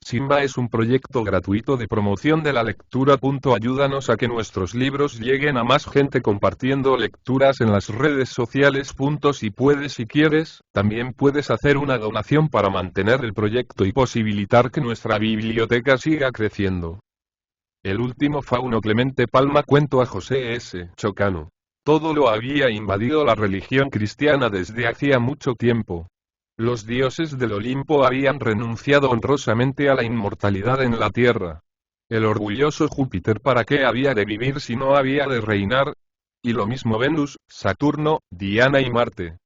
Simba es un proyecto gratuito de promoción de la lectura. Ayúdanos a que nuestros libros lleguen a más gente compartiendo lecturas en las redes sociales. Si quieres, también puedes hacer una donación para mantener el proyecto y posibilitar que nuestra biblioteca siga creciendo. El último fauno. Clemente Palma. Cuento a José S. Chocano. Todo lo había invadido la religión cristiana desde hacía mucho tiempo. Los dioses del Olimpo habían renunciado honrosamente a la inmortalidad en la tierra. El orgulloso Júpiter, ¿para qué había de vivir si no había de reinar? Y lo mismo Venus, Saturno, Diana y Marte.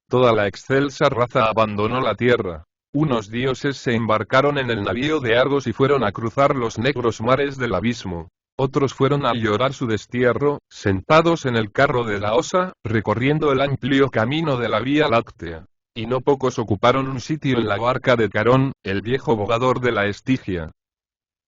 Toda la excelsa raza abandonó la tierra. Unos dioses se embarcaron en el navío de Argos y fueron a cruzar los negros mares del abismo. Otros fueron a llorar su destierro, sentados en el carro de la Osa, recorriendo el amplio camino de la Vía Láctea. Y no pocos ocuparon un sitio en la barca de Carón, el viejo bogador de la Estigia.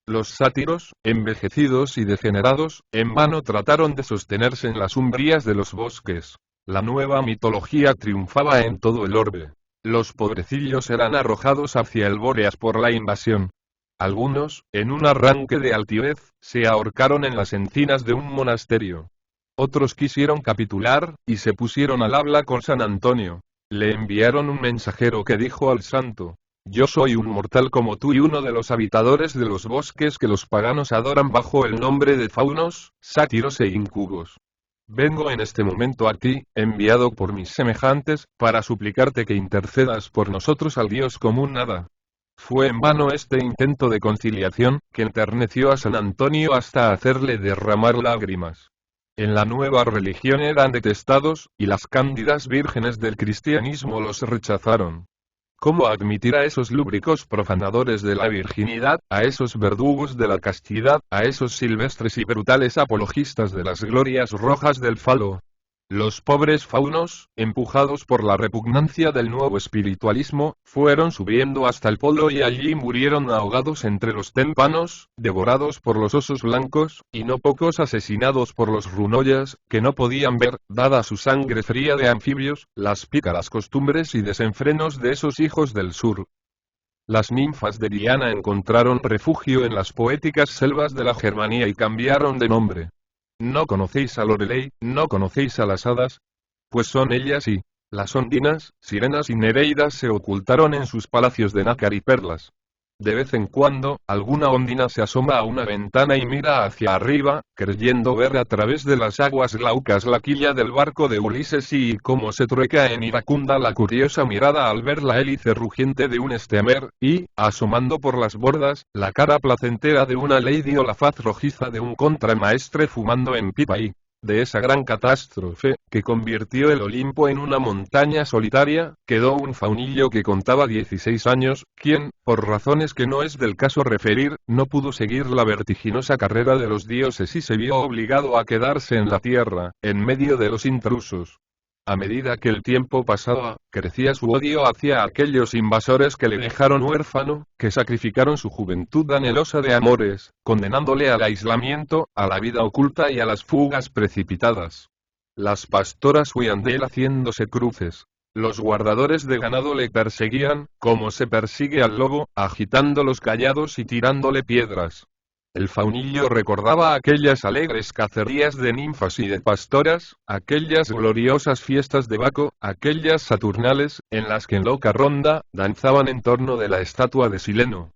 Los sátiros, envejecidos y degenerados, en vano trataron de sostenerse en las umbrías de los bosques. La nueva mitología triunfaba en todo el orbe. Los pobrecillos eran arrojados hacia el Bóreas por la invasión. Algunos, en un arranque de altivez, se ahorcaron en las encinas de un monasterio. Otros quisieron capitular, y se pusieron al habla con San Antonio. Le enviaron un mensajero que dijo al santo: yo soy un mortal como tú y uno de los habitadores de los bosques que los paganos adoran bajo el nombre de faunos, sátiros e incubos. Vengo en este momento a ti, enviado por mis semejantes, para suplicarte que intercedas por nosotros al Dios común Hada. Fue en vano este intento de conciliación, que enterneció a San Antonio hasta hacerle derramar lágrimas. En la nueva religión eran detestados, y las cándidas vírgenes del cristianismo los rechazaron. ¿Cómo admitir a esos lúbricos profanadores de la virginidad, a esos verdugos de la castidad, a esos silvestres y brutales apologistas de las glorias rojas del falo? Los pobres faunos, empujados por la repugnancia del nuevo espiritualismo, fueron subiendo hasta el polo y allí murieron ahogados entre los témpanos, devorados por los osos blancos, y no pocos asesinados por los runoyas, que no podían ver, dada su sangre fría de anfibios, las pícaras costumbres y desenfrenos de esos hijos del sur. Las ninfas de Diana encontraron refugio en las poéticas selvas de la Germanía y cambiaron de nombre. ¿No conocéis a Lorelei, no conocéis a las hadas? Pues son ellas y las ondinas, sirenas y nereidas se ocultaron en sus palacios de nácar y perlas. De vez en cuando, alguna ondina se asoma a una ventana y mira hacia arriba, creyendo ver a través de las aguas glaucas la quilla del barco de Ulises y cómo se trueca en iracunda la curiosa mirada al ver la hélice rugiente de un esteamer, y, asomando por las bordas, la cara placentera de una lady o la faz rojiza de un contramaestre fumando en pipa y, de esa gran catástrofe, que convirtió el Olimpo en una montaña solitaria, quedó un faunillo que contaba 16 años, quien, por razones que no es del caso referir, no pudo seguir la vertiginosa carrera de los dioses y se vio obligado a quedarse en la tierra, en medio de los intrusos. A medida que el tiempo pasaba, crecía su odio hacia aquellos invasores que le dejaron huérfano, que sacrificaron su juventud anhelosa de amores, condenándole al aislamiento, a la vida oculta y a las fugas precipitadas. Las pastoras huían de él haciéndose cruces. Los guardadores de ganado le perseguían, como se persigue al lobo, agitando los callados y tirándole piedras. El faunillo recordaba aquellas alegres cacerías de ninfas y de pastoras, aquellas gloriosas fiestas de Baco, aquellas saturnales, en las que en loca ronda, danzaban en torno de la estatua de Sileno.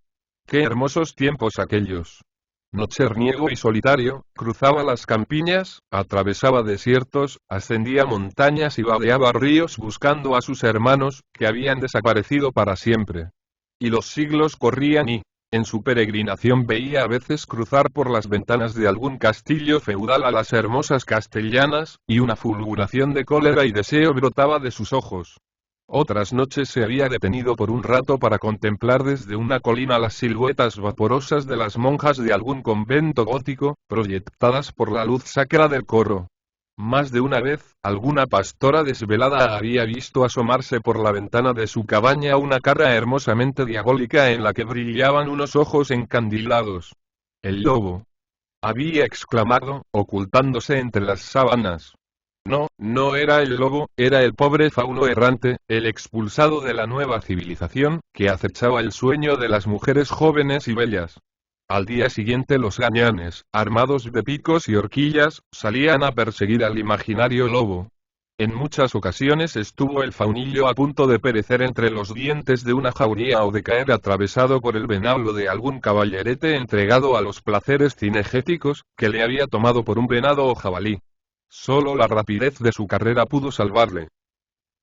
¡Qué hermosos tiempos aquellos! Nocherniego y solitario, cruzaba las campiñas, atravesaba desiertos, ascendía montañas y vadeaba ríos buscando a sus hermanos, que habían desaparecido para siempre. Y los siglos corrían y, en su peregrinación veía a veces cruzar por las ventanas de algún castillo feudal a las hermosas castellanas, y una fulguración de cólera y deseo brotaba de sus ojos. Otras noches se había detenido por un rato para contemplar desde una colina las siluetas vaporosas de las monjas de algún convento gótico, proyectadas por la luz sacra del coro. Más de una vez, alguna pastora desvelada había visto asomarse por la ventana de su cabaña una cara hermosamente diabólica en la que brillaban unos ojos encandilados. «¡El lobo!», había exclamado, ocultándose entre las sábanas. No, no era el lobo, era el pobre fauno errante, el expulsado de la nueva civilización, que acechaba el sueño de las mujeres jóvenes y bellas. Al día siguiente los gañanes, armados de picos y horquillas, salían a perseguir al imaginario lobo. En muchas ocasiones estuvo el faunillo a punto de perecer entre los dientes de una jauría o de caer atravesado por el venablo de algún caballerete entregado a los placeres cinegéticos, que le había tomado por un venado o jabalí. Solo la rapidez de su carrera pudo salvarle.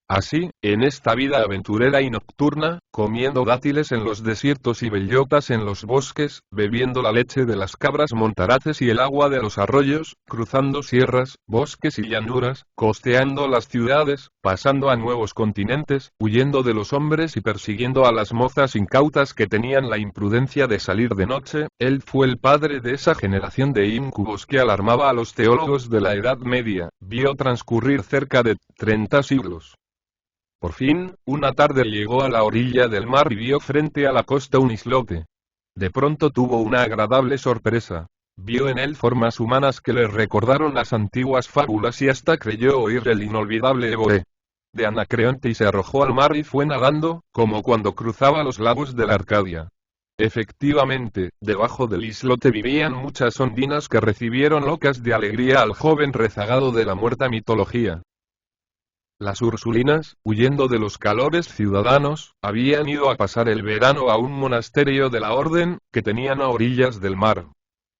Así, en esta vida aventurera y nocturna, comiendo dátiles en los desiertos y bellotas en los bosques, bebiendo la leche de las cabras montaraces y el agua de los arroyos, cruzando sierras, bosques y llanuras, costeando las ciudades, pasando a nuevos continentes, huyendo de los hombres y persiguiendo a las mozas incautas que tenían la imprudencia de salir de noche, él fue el padre de esa generación de íncubos que alarmaba a los teólogos de la Edad Media, vio transcurrir cerca de 30 siglos. Por fin, una tarde llegó a la orilla del mar y vio frente a la costa un islote. De pronto tuvo una agradable sorpresa. Vio en él formas humanas que le recordaron las antiguas fábulas y hasta creyó oír el inolvidable Evoe de Anacreonte y se arrojó al mar y fue nadando, como cuando cruzaba los lagos de la Arcadia. Efectivamente, debajo del islote vivían muchas ondinas que recibieron locas de alegría al joven rezagado de la muerta mitología. Las ursulinas, huyendo de los calores ciudadanos, habían ido a pasar el verano a un monasterio de la orden, que tenían a orillas del mar.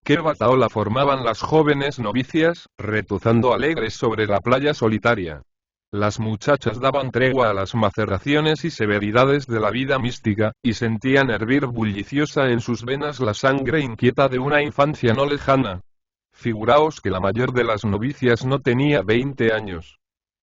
Qué batahola formaban las jóvenes novicias, retozando alegres sobre la playa solitaria. Las muchachas daban tregua a las maceraciones y severidades de la vida mística, y sentían hervir bulliciosa en sus venas la sangre inquieta de una infancia no lejana. Figuraos que la mayor de las novicias no tenía 20 años.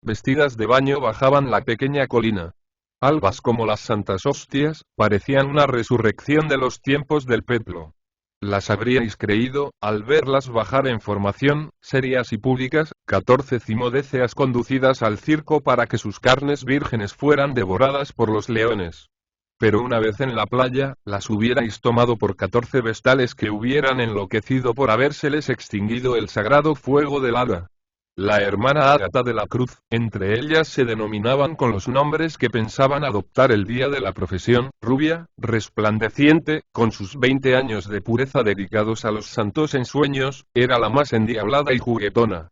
Vestidas de baño bajaban la pequeña colina. Albas como las santas hostias, parecían una resurrección de los tiempos del peplo. Las habríais creído, al verlas bajar en formación, serias y públicas, 14 cimodéceas conducidas al circo para que sus carnes vírgenes fueran devoradas por los leones. Pero una vez en la playa, las hubierais tomado por 14 vestales que hubieran enloquecido por habérseles extinguido el sagrado fuego del hada. La hermana Ágata de la Cruz, entre ellas se denominaban con los nombres que pensaban adoptar el día de la profesión, rubia, resplandeciente, con sus 20 años de pureza dedicados a los santos ensueños, era la más endiablada y juguetona.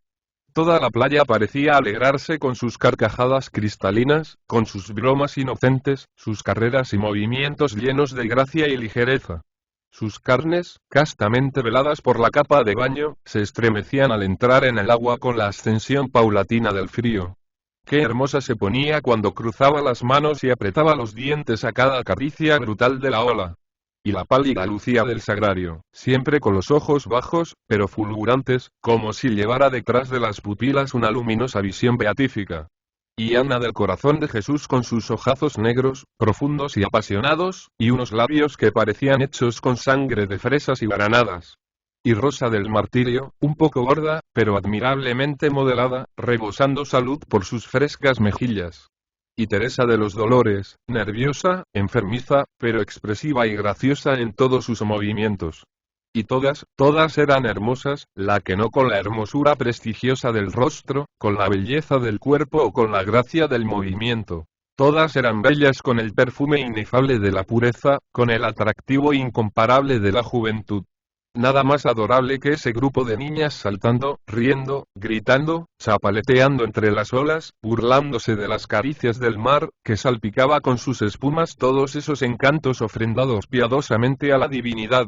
Toda la playa parecía alegrarse con sus carcajadas cristalinas, con sus bromas inocentes, sus carreras y movimientos llenos de gracia y ligereza. Sus carnes, castamente veladas por la capa de baño, se estremecían al entrar en el agua con la ascensión paulatina del frío. Qué hermosa se ponía cuando cruzaba las manos y apretaba los dientes a cada caricia brutal de la ola. Y la pálida Lucía del Sagrario, siempre con los ojos bajos, pero fulgurantes, como si llevara detrás de las pupilas una luminosa visión beatífica. Y Ana del Corazón de Jesús con sus ojazos negros, profundos y apasionados, y unos labios que parecían hechos con sangre de fresas y granadas. Y Rosa del Martirio, un poco gorda, pero admirablemente modelada, rebosando salud por sus frescas mejillas. Y Teresa de los Dolores, nerviosa, enfermiza, pero expresiva y graciosa en todos sus movimientos. Y todas eran hermosas, la que no con la hermosura prestigiosa del rostro, con la belleza del cuerpo o con la gracia del movimiento. Todas eran bellas con el perfume inefable de la pureza, con el atractivo incomparable de la juventud. Nada más adorable que ese grupo de niñas saltando, riendo, gritando, chapaleteando entre las olas, burlándose de las caricias del mar, que salpicaba con sus espumas todos esos encantos ofrendados piadosamente a la divinidad.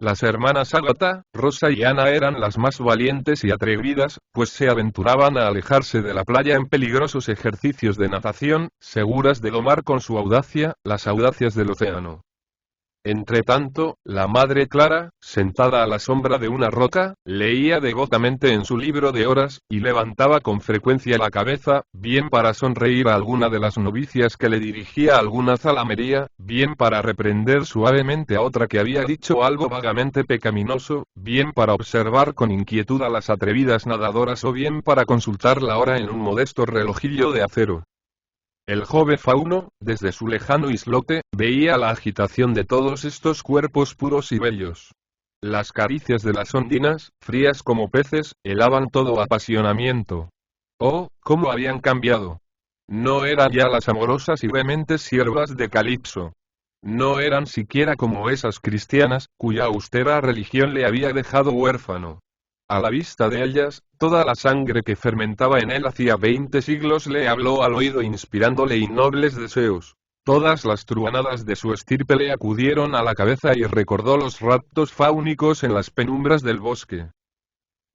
Las hermanas Ágata, Rosa y Ana eran las más valientes y atrevidas, pues se aventuraban a alejarse de la playa en peligrosos ejercicios de natación, seguras de domar con su audacia, las audacias del océano. Entretanto, la madre Clara, sentada a la sombra de una roca, leía devotamente en su libro de horas, y levantaba con frecuencia la cabeza, bien para sonreír a alguna de las novicias que le dirigía alguna zalamería, bien para reprender suavemente a otra que había dicho algo vagamente pecaminoso, bien para observar con inquietud a las atrevidas nadadoras o bien para consultar la hora en un modesto relojillo de acero. El joven fauno, desde su lejano islote, veía la agitación de todos estos cuerpos puros y bellos. Las caricias de las ondinas, frías como peces, helaban todo apasionamiento. Oh, cómo habían cambiado. No eran ya las amorosas y vehementes siervas de Calipso. No eran siquiera como esas cristianas, cuya austera religión le había dejado huérfano. A la vista de ellas, toda la sangre que fermentaba en él hacía 20 siglos le habló al oído inspirándole innobles deseos. Todas las truhanadas de su estirpe le acudieron a la cabeza y recordó los raptos fáunicos en las penumbras del bosque.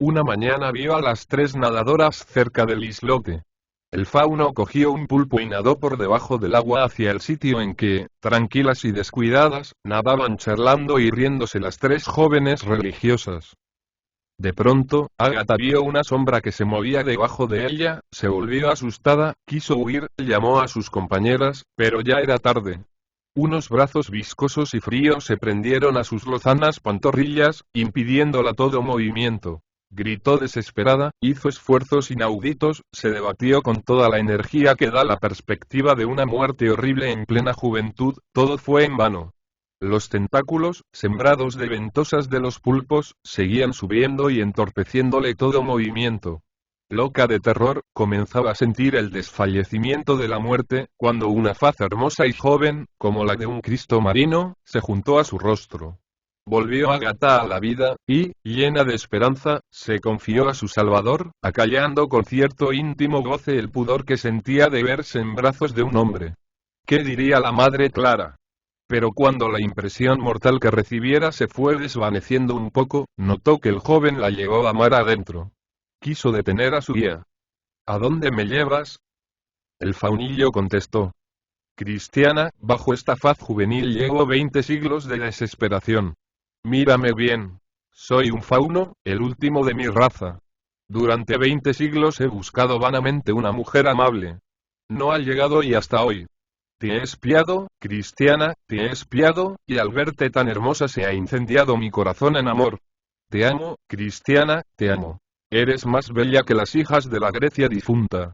Una mañana vio a las 3 nadadoras cerca del islote. El fauno cogió un pulpo y nadó por debajo del agua hacia el sitio en que, tranquilas y descuidadas, nadaban charlando y riéndose las 3 jóvenes religiosas. De pronto, Ágata vio una sombra que se movía debajo de ella, se volvió asustada, quiso huir, llamó a sus compañeras, pero ya era tarde. Unos brazos viscosos y fríos se prendieron a sus lozanas pantorrillas, impidiéndola todo movimiento. Gritó desesperada, hizo esfuerzos inauditos, se debatió con toda la energía que da la perspectiva de una muerte horrible en plena juventud, todo fue en vano. Los tentáculos, sembrados de ventosas de los pulpos, seguían subiendo y entorpeciéndole todo movimiento. Loca de terror, comenzaba a sentir el desfallecimiento de la muerte, cuando una faz hermosa y joven, como la de un Cristo marino, se juntó a su rostro. Volvió Ágata a la vida, y, llena de esperanza, se confió a su Salvador, acallando con cierto íntimo goce el pudor que sentía de verse en brazos de un hombre. ¿Qué diría la Madre Clara? Pero cuando la impresión mortal que recibiera se fue desvaneciendo un poco, notó que el joven la llevaba mar adentro. Quiso detener a su guía. ¿A dónde me llevas? El faunillo contestó. Cristiana, bajo esta faz juvenil llevo 20 siglos de desesperación. Mírame bien. Soy un fauno, el último de mi raza. Durante 20 siglos he buscado vanamente una mujer amable. No ha llegado y hasta hoy. Te he espiado, Cristiana, te he espiado, y al verte tan hermosa se ha incendiado mi corazón en amor. Te amo, Cristiana, te amo. Eres más bella que las hijas de la Grecia difunta.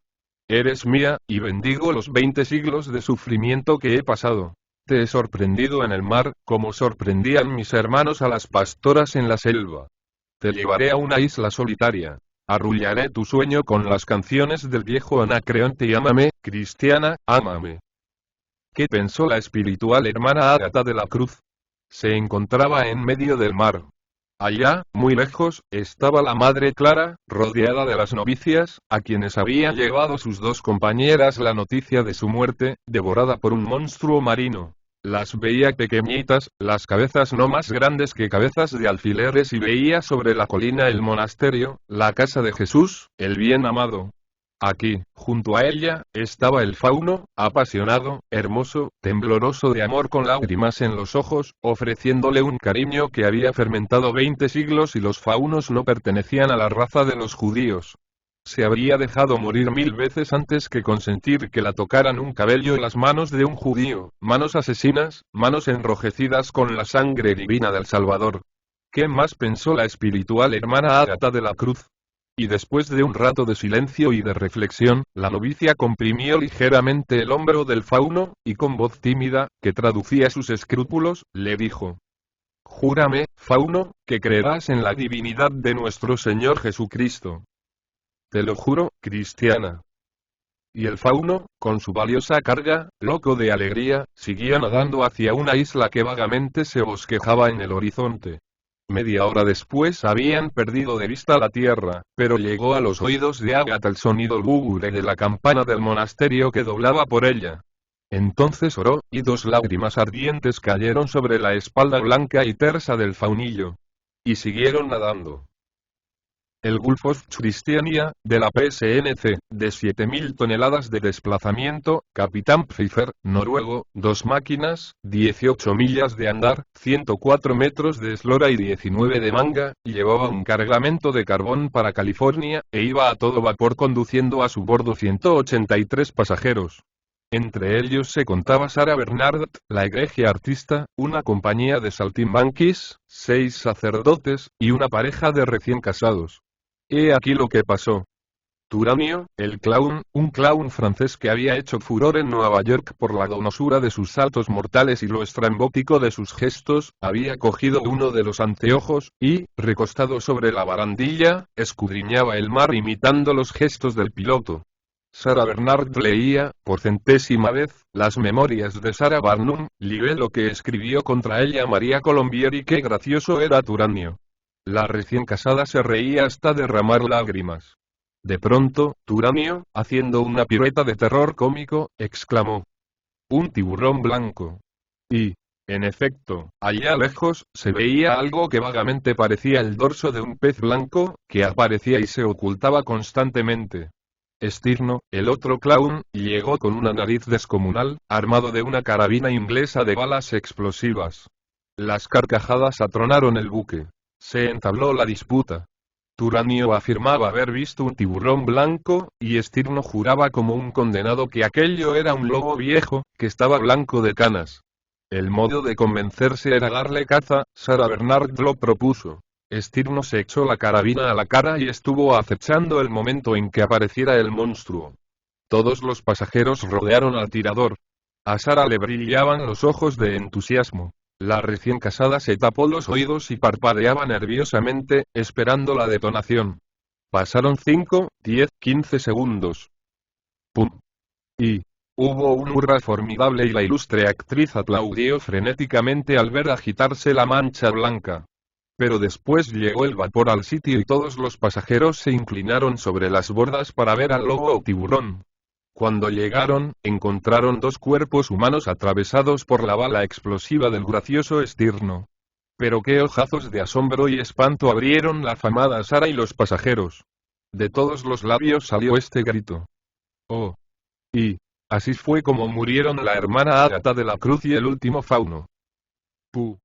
Eres mía, y bendigo los 20 siglos de sufrimiento que he pasado. Te he sorprendido en el mar, como sorprendían mis hermanos a las pastoras en la selva. Te llevaré a una isla solitaria. Arrullaré tu sueño con las canciones del viejo Anacreonte y ámame, Cristiana, ámame. ¿Qué pensó la espiritual hermana Ágata de la Cruz? Se encontraba en medio del mar. Allá, muy lejos, estaba la Madre Clara, rodeada de las novicias, a quienes había llevado sus 2 compañeras la noticia de su muerte, devorada por un monstruo marino. Las veía pequeñitas, las cabezas no más grandes que cabezas de alfileres, y veía sobre la colina el monasterio, la casa de Jesús, el bien amado. Aquí, junto a ella, estaba el fauno, apasionado, hermoso, tembloroso de amor con lágrimas en los ojos, ofreciéndole un cariño que había fermentado 20 siglos y los faunos no pertenecían a la raza de los judíos. Se habría dejado morir 1000 veces antes que consentir que la tocaran un cabello las manos de un judío, manos asesinas, manos enrojecidas con la sangre divina del Salvador. ¿Qué más pensó la espiritual hermana Ágata de la Cruz? Y después de un rato de silencio y de reflexión, la novicia comprimió ligeramente el hombro del fauno, y con voz tímida, que traducía sus escrúpulos, le dijo: Júrame, fauno, que creerás en la divinidad de nuestro Señor Jesucristo. Te lo juro, Cristiana. Y el fauno, con su valiosa carga, loco de alegría, siguió nadando hacia una isla que vagamente se bosquejaba en el horizonte. Media hora después habían perdido de vista la tierra, pero llegó a los oídos de Ágata el sonido lúgubre de la campana del monasterio que doblaba por ella. Entonces oró, y 2 lágrimas ardientes cayeron sobre la espalda blanca y tersa del faunillo. Y siguieron nadando. El Gulf of Christiania, de la PSNC, de 7.000 toneladas de desplazamiento, Capitán Pfeiffer, noruego, 2 máquinas, 18 millas de andar, 104 metros de eslora y 19 de manga, llevaba un cargamento de carbón para California, e iba a todo vapor conduciendo a su bordo 183 pasajeros. Entre ellos se contaba Sarah Bernhardt, la egregia artista, una compañía de saltimbanquis, 6 sacerdotes, y una pareja de recién casados. He aquí lo que pasó. Turanio, el clown, un clown francés que había hecho furor en Nueva York por la donosura de sus saltos mortales y lo estrambótico de sus gestos, había cogido uno de los anteojos, y, recostado sobre la barandilla, escudriñaba el mar imitando los gestos del piloto. Sarah Bernhardt leía, por centésima vez, las memorias de Sarah Barnum, libelo que escribió contra ella María Colombieri. Qué gracioso era Turanio. La recién casada se reía hasta derramar lágrimas. De pronto, Turanio, haciendo una pirueta de terror cómico, exclamó: «¡Un tiburón blanco!». Y, en efecto, allá lejos, se veía algo que vagamente parecía el dorso de un pez blanco, que aparecía y se ocultaba constantemente. Stirno, el otro clown, llegó con una nariz descomunal, armado de una carabina inglesa de balas explosivas. Las carcajadas atronaron el buque. Se entabló la disputa. Turanio afirmaba haber visto un tiburón blanco, y Stirno juraba como un condenado que aquello era un lobo viejo, que estaba blanco de canas. El modo de convencerse era darle caza. Sarah Bernhardt lo propuso. Stirno se echó la carabina a la cara y estuvo acechando el momento en que apareciera el monstruo. Todos los pasajeros rodearon al tirador. A Sarah le brillaban los ojos de entusiasmo. La recién casada se tapó los oídos y parpadeaba nerviosamente, esperando la detonación. Pasaron 5, 10, 15 segundos. ¡Pum! Y hubo un hurra formidable y la ilustre actriz aplaudió frenéticamente al ver agitarse la mancha blanca. Pero después llegó el vapor al sitio y todos los pasajeros se inclinaron sobre las bordas para ver al lobo o tiburón. Cuando llegaron, encontraron dos cuerpos humanos atravesados por la bala explosiva del gracioso Stirno. Pero qué ojazos de asombro y espanto abrieron la afamada Sarah y los pasajeros. De todos los labios salió este grito: «¡Oh!». Y así fue como murieron la hermana Ágata de la Cruz y el último fauno. «¡Puh!».